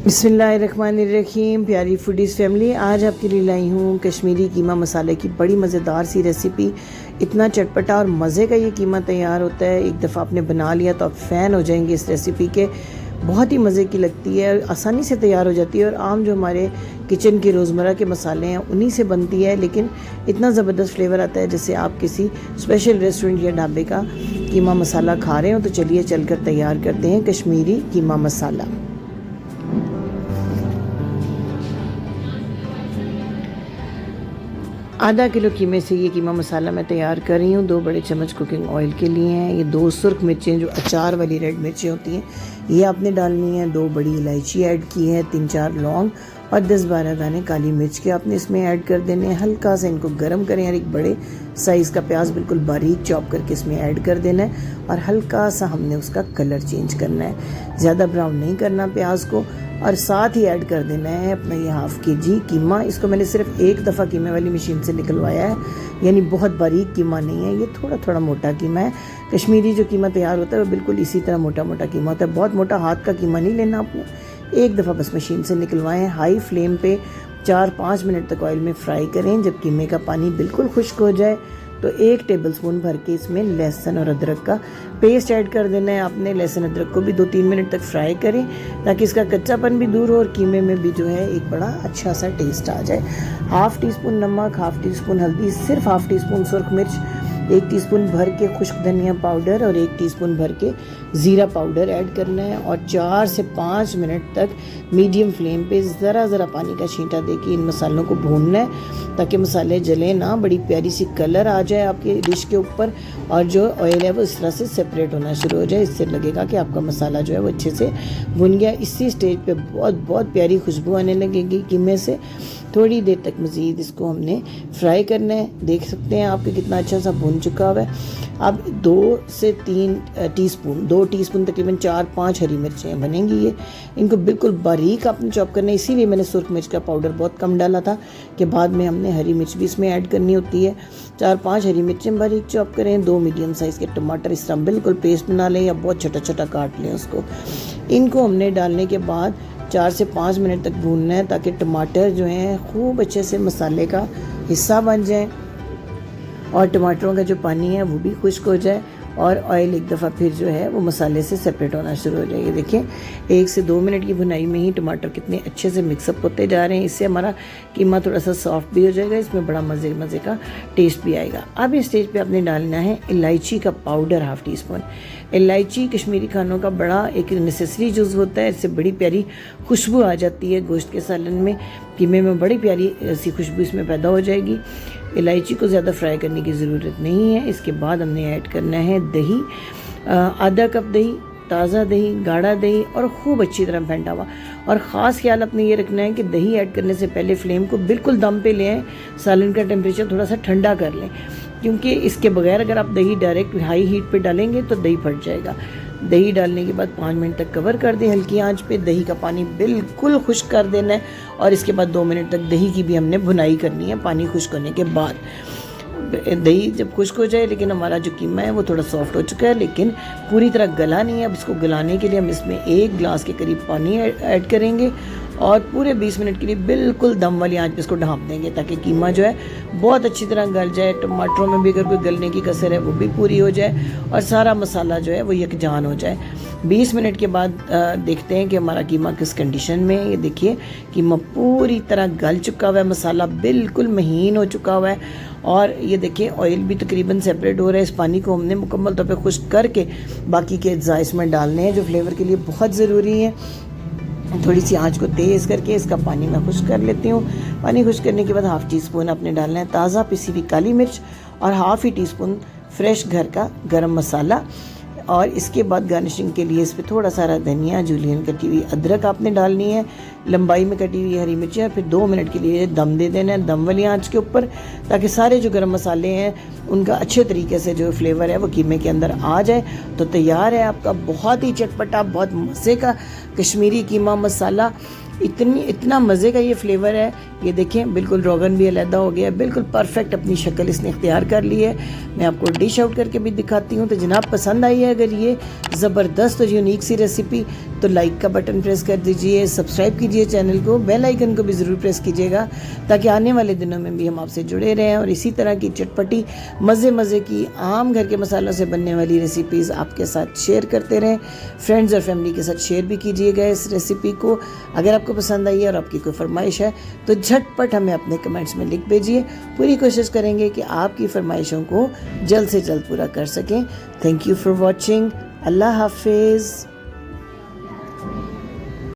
बिस्मिल्लाहिर्रहमानिर्रहीम। प्यारी foodies family, आज आपके लिए लाई हूँ कश्मीरी कीमा मसाले की बड़ी मज़ेदार सी रेसिपी। इतना चटपटा और मज़े का ये कीमा तैयार होता है, एक दफ़ा आपने बना लिया तो आप फ़ैन हो जाएंगे इस रेसिपी के। बहुत ही मज़े की लगती है, आसानी से तैयार हो जाती है और आम जो हमारे किचन के रोज़मर्रा के मसाले हैं उन्हीं से बनती है, लेकिन इतना ज़बरदस्त फ्लेवर आता है जैसे आप किसी स्पेशल रेस्टोरेंट या ढाबे का कीमा मसाला खा रहे हो। तो चलिए चलकर तैयार करते हैं कश्मीरी कीमा मसाला। आधा किलो कीमे से ये कीमा मसाला मैं तैयार कर रही हूँ। 2 बड़े चम्मच कुकिंग ऑयल के लिए हैं। ये 2 सुर्ख मिर्चें जो अचार वाली रेड मिर्चें होती हैं ये आपने डालनी है। 2 बड़ी इलायची ऐड की है, 3-4 लौंग और 10-12 दाने काली मिर्च के आपने इसमें ऐड कर देने हैं। हल्का सा इनको गर्म करें और एक बड़े साइज़ का प्याज बिल्कुल बारीक चॉप करके इसमें ऐड कर देना है और हल्का सा हमने उसका कलर चेंज करना है, ज़्यादा ब्राउन नहीं करना प्याज को। और साथ ही ऐड कर देना है अपना ये हाफ़ kg कीमा। इसको मैंने सिर्फ एक दफ़ा कीमे वाली मशीन से निकलवाया है, यानी बहुत बारीक कीमा नहीं है, ये थोड़ा थोड़ा मोटा कीमा है। कश्मीरी जो कीमा तैयार होता है वो बिल्कुल इसी तरह मोटा मोटा कीमा होता है। बहुत मोटा हाथ का कीमा नहीं लेना आपने, एक दफ़ा बस मशीन से निकलवाएं। हाई फ्लेम पे 4-5 मिनट तक ऑयल में फ्राई करें। जब कीमे का पानी बिल्कुल खुश्क हो जाए तो 1 टेबलस्पून भर के इसमें लहसुन और अदरक का पेस्ट ऐड कर देना है। आपने लहसुन अदरक को भी 2-3 मिनट तक फ्राई करें ताकि इसका कच्चापन भी दूर हो और कीमे में भी जो है एक बड़ा अच्छा सा टेस्ट आ जाए। हाफ़ टी स्पून नमक, हाफ़ टी स्पून हल्दी, सिर्फ हाफ़ टी स्पून सुरख मिर्च, 1 टीस्पून भर के खुश्क धनिया पाउडर और 1 टीस्पून भर के ज़ीरा पाउडर ऐड करना है और 4 से 5 मिनट तक मीडियम फ्लेम पे ज़रा ज़रा पानी का छींटा देके इन मसालों को भूनना है ताकि मसाले जले ना, बड़ी प्यारी सी कलर आ जाए आपके डिश के ऊपर और जो ऑयल है वो इस तरह से सेपरेट होना शुरू हो जाए। इससे लगेगा कि आपका मसाला जो है वो अच्छे से भुन गया। इसी स्टेज पे बहुत प्यारी खुशबू आने लगेगी कीमे से। थोड़ी देर तक मज़ीद इसको हमने फ्राई करना है। देख सकते हैं आपके कितना अच्छा सा भुन चुका हुआ है। अब 2 से 3 टीस्पून, 2 टीस्पून तकरीबन 4-5 हरी मिर्चें बनेंगी ये, इनको बिल्कुल बारीक आपने चॉप करना है। इसीलिए मैंने सुरख मिर्च का पाउडर बहुत कम डाला था कि बाद में हमने हरी मिर्च भी इसमें ऐड करनी होती है। 4-5 हरी मिर्चें बारीक चॉप करें। 2 मीडियम साइज़ के टमाटर इस तरह बिल्कुल पेस्ट बना लें या बहुत छोटा छोटा काट लें उसको। इनको हमने डालने के बाद 4 से 5 मिनट तक भूनना है ताकि टमाटर जो हैं खूब अच्छे से मसाले का हिस्सा बन जाए और टमाटरों का जो पानी है वो भी खुश्क हो जाए और ऑयल एक दफ़ा फिर जो है वो मसाले से सेपरेट होना शुरू हो जाएगी। देखिए 1 से 2 मिनट की भुनाई में ही टमाटर कितने अच्छे से मिक्सअप होते जा रहे हैं। इससे हमारा कीमा थोड़ा सा सॉफ्ट भी हो जाएगा, इसमें बड़ा मज़े का टेस्ट भी आएगा। अब इस स्टेज पे आपने डालना है इलायची का पाउडर, हाफ़ टी स्पून। इलायची कश्मीरी खानों का बड़ा एक नेसेसरी जुज़ होता है, इससे बड़ी प्यारी खुशबू आ जाती है गोश्त के सालन में। कीमे में बड़ी प्यारी ऐसी खुशबू इसमें पैदा हो जाएगी। इलायची को ज़्यादा फ्राई करने की ज़रूरत नहीं है। इसके बाद हमने ऐड करना है दही, आधा कप दही, ताज़ा दही, गाढ़ा दही और ख़ूब अच्छी तरह फेंटा हुआ। और ख़ास ख्याल अपने ये रखना है कि दही ऐड करने से पहले फ्लेम को बिल्कुल दम पे ले आएँ, सालन का टेम्परेचर थोड़ा सा ठंडा कर लें, क्योंकि इसके बगैर अगर आप दही डायरेक्ट हाई हीट पे डालेंगे तो दही फट जाएगा। दही डालने के बाद 5 मिनट तक कवर कर दें हल्की आंच पे। दही का पानी बिल्कुल खुश्क कर देना है और इसके बाद 2 मिनट तक दही की भी हमने भुनाई करनी है पानी खुश्क होने के बाद। दही जब खुश्क हो जाए, लेकिन हमारा जो कीमा है वो थोड़ा सॉफ्ट हो चुका है लेकिन पूरी तरह गला नहीं है। अब इसको गलाने के लिए हम इसमें 1 गिलास के करीब पानी ऐड करेंगे और पूरे 20 मिनट के लिए बिल्कुल दम वाली आंच पे इसको ढाँप देंगे ताकि कीमा जो है बहुत अच्छी तरह गल जाए। टमाटरों में भी अगर कोई गलने की कसर है वो भी पूरी हो जाए और सारा मसाला जो है वो यकजान हो जाए। 20 मिनट के बाद देखते हैं कि हमारा कीमा किस कंडीशन में है। ये देखिए कीमा पूरी तरह गल चुका हुआ है, मसाला बिल्कुल महीन हो चुका हुआ है और ये देखिए ऑयल भी तकरीबन सेपरेट हो रहा है। इस पानी को हमने मुकम्मल तौर पे खुश्क करके बाकी के अज्जा इसमें डालने हैं जो फ्लेवर के लिए बहुत ज़रूरी है। थोड़ी सी आंच को तेज़ करके इसका पानी मैं खुश्क कर लेती हूँ। पानी खुश्क करने के बाद हाफ़ टी स्पून आपने डालना है ताज़ा पिसी हुई काली मिर्च और हाफ़ ही टीस्पून फ्रेश घर का गरम मसाला। और इसके बाद गार्निशिंग के लिए इस पर थोड़ा सारा धनिया, जूलियन कटी हुई अदरक आपने डालनी है, लंबाई में कटी हुई हरी मिर्चियाँ। फिर 2 मिनट के लिए दम दे देना है दम वाली आंच के ऊपर ताकि सारे जो गरम मसाले हैं उनका अच्छे तरीके से जो फ्लेवर है वो कीमे के अंदर आ जाए। तो तैयार है आपका बहुत ही चटपटा, बहुत मज़े का कश्मीरी कीमा मसाला। इतना मज़े का ये फ्लेवर है। ये देखें बिल्कुल रोगन भी अलहदा हो गया, बिल्कुल परफेक्ट अपनी शक्ल इसने इख्तियार कर ली है। मैं आपको डिश आउट करके भी दिखाती हूँ। तो जनाब पसंद आई है अगर ये ज़बरदस्त और यूनिक सी रेसिपी तो लाइक का बटन प्रेस कर दीजिए, सब्सक्राइब कीजिए चैनल को, बेल आइकन को भी ज़रूर प्रेस कीजिएगा ताकि आने वाले दिनों में भी हम आपसे जुड़े रहें और इसी तरह की चटपटी मज़े की आम घर के मसालों से बनने वाली रेसिपीज़ आपके साथ शेयर करते रहें। फ्रेंड्स और फैमिली के साथ शेयर भी कीजिएगा इस रेसिपी को। अगर आपको पसंद आई है और आपकी कोई फरमाइश है तो झटपट हमें अपने कमेंट्स में लिख भेजिए। पूरी कोशिश करेंगे कि आपकी फरमाइशों को जल्द से जल्द पूरा कर सकें। Thank you for watching. अल्लाह हाफिज़।